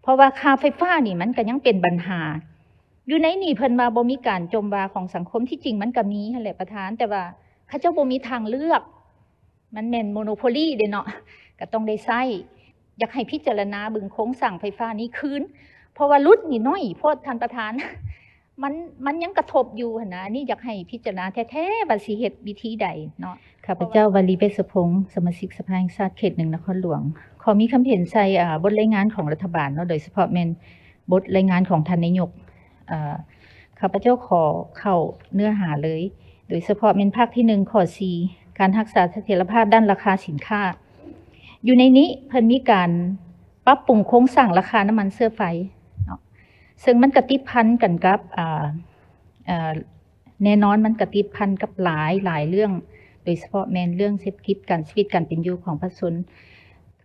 เพราะว่าค่าไฟฟ้านี่มันก็ยังเป็นปัญหาอยู่ในนี่เพิ่นว่าบ่มีการจมวาของสังคมที่จริงมันก็มีหั่นแหละประธานแต่ว่าเขาเจ้าบ่มีทางเลือกมันแม่นโมโนโพลีเด้เนาะก็ต้องได้ใช้อยากให้พิจารณาบึงโครงสร้างไฟฟ้านี้คืนเพราะว่ารุดนี่น้อยโพดท่านประธานมันยังกระทบอยู่หั่นนะนี่อยากให้พิจารณาแท้ๆว่าสิเฮ็ดวิธีใดเนาะข้าพเจ้าวลีเวชพงศ์สมาชิกสภาแห่งชาติเขต1นครหลวงขอมีคำเห็นใส่บทรายงานของรัฐบาลเนาะโดยเฉพาะแม่นบทรายงานของท่านนายกข้าพเจ้าขอเข้าเนื้อหาเลยโดยเฉพาะแม่นภาคที่1ข้อ4การรักษาเสถียรภาพด้านราคาสินค้าอยู่ในนี้เพิ่นมีการปรับปรุงโครงสร้างราคาน้ำมันเชื้อไฟเนาะซึ่งมันกระติดพันกันกับแน่นอนมันกระติดพันกับหลายเรื่องโดยเฉพาะแม่นเรื่องเศรษฐกิจการชีวิตการเป็นอยู่ของประชาชน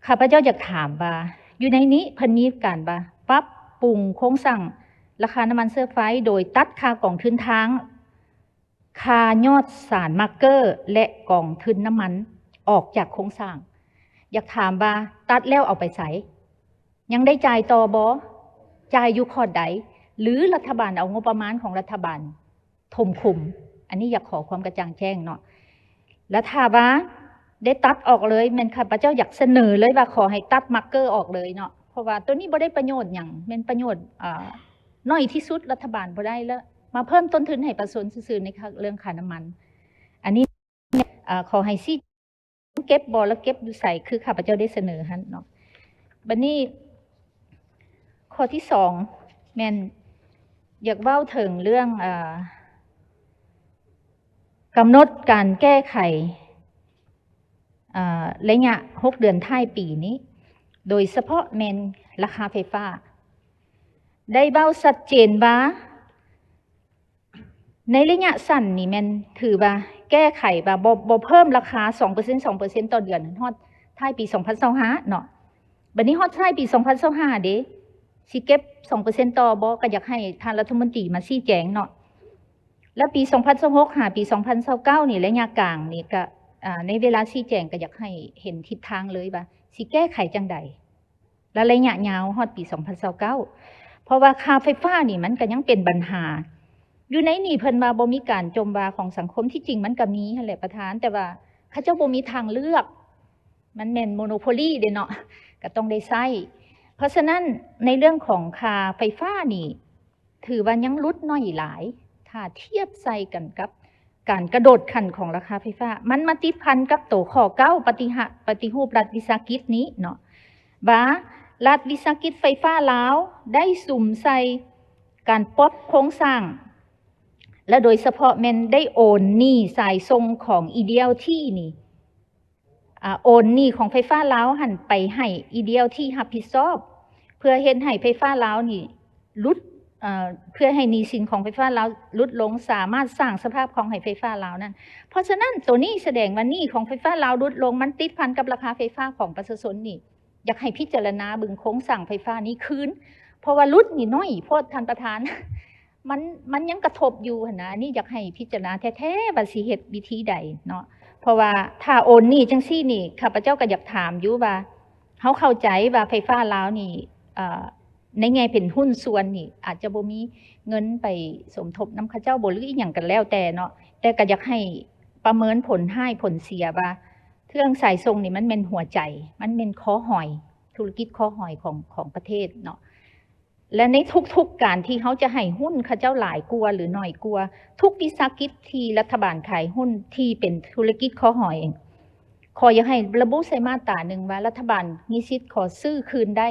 ข้าพเจ้าอยากถามว่าอยู่ในนี้เพิ่นมีการว่าปรับปรุงโครงสร้างราคาน้ำมันเชื้อไฟโดยตัดค่ากองทุนทางค่ายอดสารมาร์เกอร์และกองทุนน้ำมันออกจากโครงสร้างอยากถามว่าตัดแล้วเอาไปใส่ยังได้จ่ายต่อบ่จ่ายอยู่ข้อใดหรือรัฐบาลเอางบประมาณของรัฐบาลถมคุมอันนี้อยากขอความกระจ่างแจ้งเนาะแล้วถ้าว่าได้ตัดออกเลยแม่นข้าพเจ้าอยากเสนอเลยว่าขอให้ตัดมาร์เกอร์ออกเลยเนาะเพราะว่าตัวนี้บ่ได้ประโยชน์หยังแม่นประโยชน์น้อยที่สุดรัฐบาลบ่ได้แล้วมาเพิ่มต้นทุนให้ประชาชนซื่อๆในเรื่องค่าน้ำมันอันนี้ขอให้ซี่เก็บบ่แล้วเก็บอยู่ใส่คือข้าพเจ้าได้เสนอหั่นเนาะบัดนี้ข้อที่2แม่นอยากเว้าถึงเรื่องกำหนดการแก้ไขระยะ6 เดือนท้ายปีนี้โดยเฉพาะแม่นราคาไฟฟ้าได้เว้าชัดเจนว่าในระยะสั้นนี่แม่นถือว่าแก้ไขว่าบ่เพิ่มราคา 2% ต่อเดือนฮอดท้ายปี2025เนาะบัดนี้ฮอดท้ายปี2025เด้สิเก็บ 2% ต่อบ่ก็อยากให้ท่านรัฐมนตรีมาชี้แจงเนาะแล้วปี2026หาปี2029นี่ระยะกลางนี่ก็ในเวลาชี้แจงก็อยากให้เห็นทิศทางเลยว่าสิแก้ไขจังใดและระยะยาวฮอดปี2029เพราะว่าค่าไฟฟ้านี่มันก็ยังเป็นปัญหาอยู่ในนี่เพิ่นว่าบ่มีการจมวาของสังคมที่จริงมันก็มีหั่นแหละประธานแต่ว่าเขาเจ้าบ่มีทางเลือกมันแม่นโมโนโพลีเด้เนาะก็ต้องได้ใช้เพราะฉะนั้นในเรื่องของค่าไฟฟ้านี่ถือว่ายังลดน้อยหลายถ้าเทียบใส่กันกับการกระโดดขั้นของราคาไฟฟ้ามันมาติดพันกับตัวข้อ9ปฏิรูปรัฐวิสาหกิจนี้เนาะว่ารัฐวิสาหกิจไฟฟ้าลาวได้สุ่มใส่การปรับโครงสร้างและโดยเฉพาะแม่นได้โอนหนี้สายทรงของ EDLT นี่โอนหนี้ของไฟฟ้าลาวหันไปให้ EDLT รับผิดชอบเพื่อเฮ็ดให้ไฟฟ้าลาวนี่ลดเพื่อให้หนี้สินของไฟฟ้าลาวลดลงสามารถสร้างสภาพคล่องให้ไฟฟ้าลาวนั้นเพราะฉะนั้นตัวนี้แสดงว่าหนี้ของไฟฟ้าลาวลดลงมันติดพันกับราคาไฟฟ้าของประชาชนนี่อยากให้พิจารณาบึงโครงสร้างไฟฟ้านี้คืนเพราะว่าลดนี่น้อยโพดท่านประธานมันยังกระทบอยู่หั่นนะนี่อยากให้พิจารณาแท้ๆว่าสิเฮ็ดวิธีใดเนาะเพราะว่าถ้าโอนหนี้จังซี่นี่ข้าพเจ้าก็อยากถามอยู่ว่าเฮาเข้าใจว่าไฟฟ้าลาวนี่ในแง่เป็นหุ้นส่วนนี่อาจจะบ่มีเงินไปสมทบนำเขาเจ้าบ่หรืออีหยังกันแล้วแต่เนาะแต่ก็อยากให้ประเมินผลให้ผลเสียว่าเครื่องสายส่งนี่มันเป็นหัวใจมันเป็นคอหอยธุรกิจคอหอยของประเทศเนาะและในทุกการที่เขาจะให้หุ้นเขาเจ้าหลายกลัวหรือน้อยกลัวทุกวิสาหกิจที่รัฐบาลขายหุ้นที่เป็นธุรกิจคอหอยขออยากให้ระบุใส่มาตราหนึ่งว่ารัฐบาลมีสิทธิ์ขอซื้อคืนได้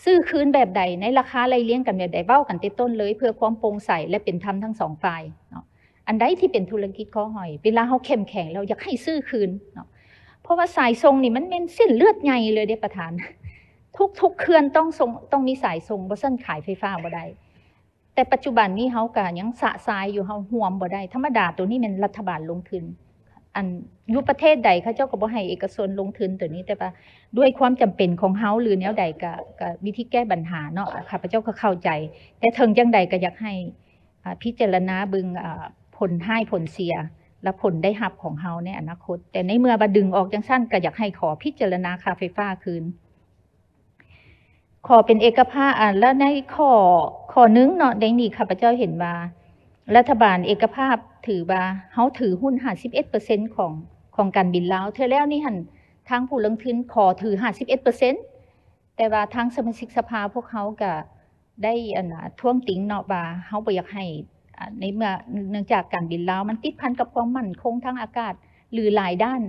ซื้อคืนแบบใดในราคาไล่เลี้ยงกันแบบใดเว้ากันแต่ต้นเลยเพื่อความโปร่งใสและเป็นธรรมทั้งสองฝ่ายเนาะอันใดที่เป็นธุรกิจคอหอยเวลาเขาเข้มแข็งเราอยากให้ซื้อคืนเนาะเพราะว่าสายทรงนี่มันเป็นเส้นเลือดใหญ่เลยเด้ประธานทุกเขื่อนต้องมีสายส่งบ่ซั่นขายไฟฟ้าบ่ได้แต่ปัจจุบันนี้เฮาก็ยังสะสายอยู่เฮาห่วมบ่ได้ธรรมดาตัวนี้มันรัฐบาลลงทุนอันอยู่ประเทศใดเขาเจ้าก็บ่ให้เอกชนลงทุนตัวนี้แต่ว่าด้วยความจำเป็นของเฮาหรือแนวใดก็วิธีแก้ปัญหาเนาะข้าพเจ้าก็เข้าใจแต่ถึงจังใดก็อยากให้พิจารณาบึงผลให้ผลเสียและผลได้รับของเฮาในอนาคตแต่ในเมื่อบ่ดึงออกจังซั่นก็อยากให้ขอพิจารณาค่าไฟฟ้าคืน ขอเป็นเอกภาพแล้วในข้อนึงเนาะในนี้ข้าพเจ้าเห็นว่ารัฐบาลเอกภาพถือว่าเฮาถือหุ้น 51% ของการบินลาวเทื่อแล้วนี่หั่นทางผู้ลงทุนขอถือ 51%แต่ว่าทางสมาชิกสภาพวกเขาก็ได้ท้วงติงเนาะว่าเฮาบ่อยากให้ในเมื่อเนื่องจากการบินลาวมันติดพันกับความมั่นคงทางอากาศหรือหลายด้าน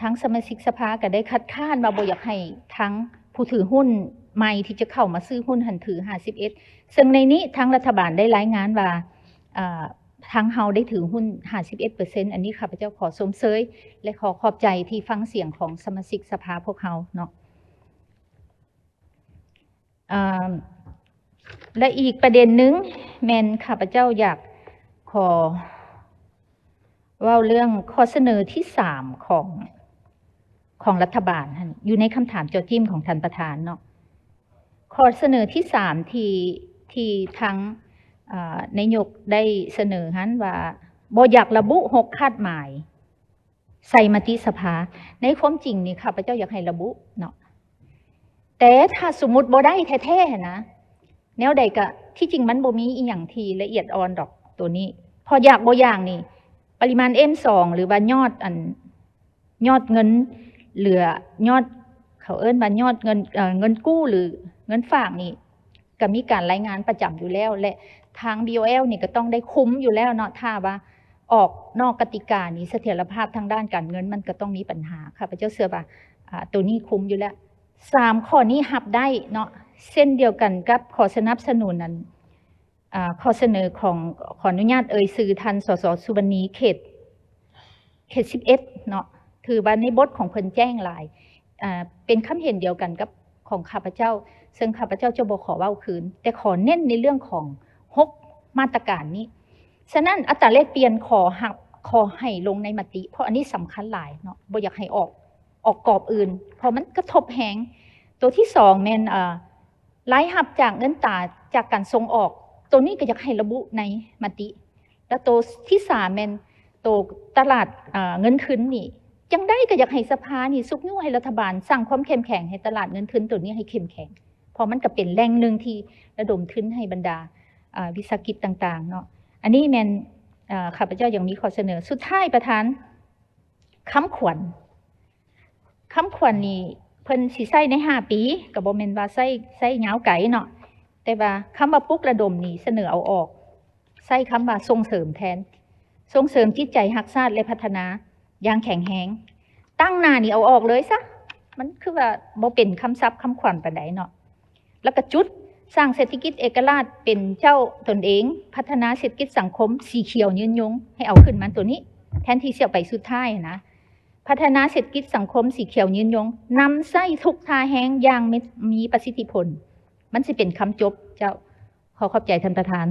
ทั้งสมาชิกสภาก็ได้คัดค้านว่าบ่อยากให้ทั้งผู้ถือหุ้นใหม่ที่จะเข้ามาซื้อหุ้นหันถือ 51ซึ่งในนี้ทางรัฐบาลได้รายงานว่าทางเฮาได้ถือหุ้น 51% อันนี้ข้าพเจ้าขอชมเชยและขอขอบใจที่ฟังเสียงของสมาชิกสภาพวกเฮาเนาะและอีกประเด็นหนึ่งแม่นข้าพเจ้าอยากขอเว้าเรื่องข้อเสนอที่3ของรัฐบาลอยู่ในคำถามโจทย์จิ้มของท่านประธานเนาะข้อเสนอที่3ที่ทั้งนายกได้เสนอหันว่าบ่อยากระบุ6คาดหมายใส่มติสภาในความจริงนี่ข้าพเจ้าอยากให้ระบุเนาะแต่ถ้าสมมุติบ่ได้แท้ๆนะแนวใดก็ที่จริงมันบ่มีอีหยังที่ละเอียดอ่อนดอกตัวนี้พออยากบ่อย่างนี่ปริมาณ M2 หรือว่ายอดเงินเหลือยอดเขาเอิ้นว่ายอดเงินกู้หรือเงินฝากนี่ก็มีการรายงานประจำอยู่แล้วและทาง BOL นี่ก็ต้องได้คุ้มอยู่แล้วเนาะถ้าว่าออกนอกกติกานี่เสถียรภาพทางด้านการเงินมันก็ต้องมีปัญหาค่ะพระเจ้าเชื่อว่าตัวนี้คุ้มอยู่แล้ว3ข้อนี้รับได้เนาะเส้นเดียวกันกับขอสนับสนุนนั้นข้อเสนอของขออนุญาตสื่อทันสสสุวรรณีเขต11เนาะถือว่าในบทของเพิ่นแจ้งหลายเป็นคำเห็นเดียวกันกับของข้าพเจ้าซึ่งข้าพเจ้าจะบ่ขอเว้าคืนแต่ขอเน้นในเรื่องของ6มาตรการนี้ฉะนั้นอัตราแลกเปลี่ยนขอให้ลงในมติเพราะอันนี้สำคัญหลายเนาะบ่อยากให้ออกกรอบอื่นเพราะมันกระทบแฮงตัวที่2แม่นรายรับจากเงินตราจากการส่งออกตัวนี้ก็อยากให้ระบุในมติแล้วตัวที่3แม่นตัวตลาดเงินทุนนี่จังได้ก็อยากให้สภานี่สุกนิ้วให้รัฐบาลสร้างความเข้มแข็งให้ตลาดเงินทุนตัวนี้ให้เข้มแข็งเพราะมันก็เป็นแหล่งหนึ่งที่ระดมทุนให้บรรดาวิสาหกิจต่างๆเนาะอันนี้แม่นข้าพเจ้ายังมีข้อเสนอสุดท้ายประธานคำขวัญนี่เพิ่นสิใช้ใน5ปีก็บ่แม่นว่าใช้ยาวไกลเนาะแต่ว่าคำว่าปลุกระดมนี่เสนอเอาออกใช้คำว่าส่งเสริมแทนส่งเสริมจิตใจรักชาติและพัฒนาอย่างแข็งแรงตั้งหน้านี่เอาออกเลยซะมันคือว่าบ่เป็นคำศัพท์คำขวัญปานใดเนาะแล้วก็จุดสร้างเศรษฐกิจเอกราชเป็นเจ้าตนเองพัฒนาเศรษฐกิจสังคมสีเขียวยืนยงให้เอาขึ้นมาตัวนี้แทนที่เสียไปสุดท้ายนะพัฒนาเศรษฐกิจสังคมสีเขียวยืนยงนำใส่ทุกทาแห้งอย่างมีประสิทธิผลมันสิเป็นคำจบเจ้าขอขอบใจท่านประธาน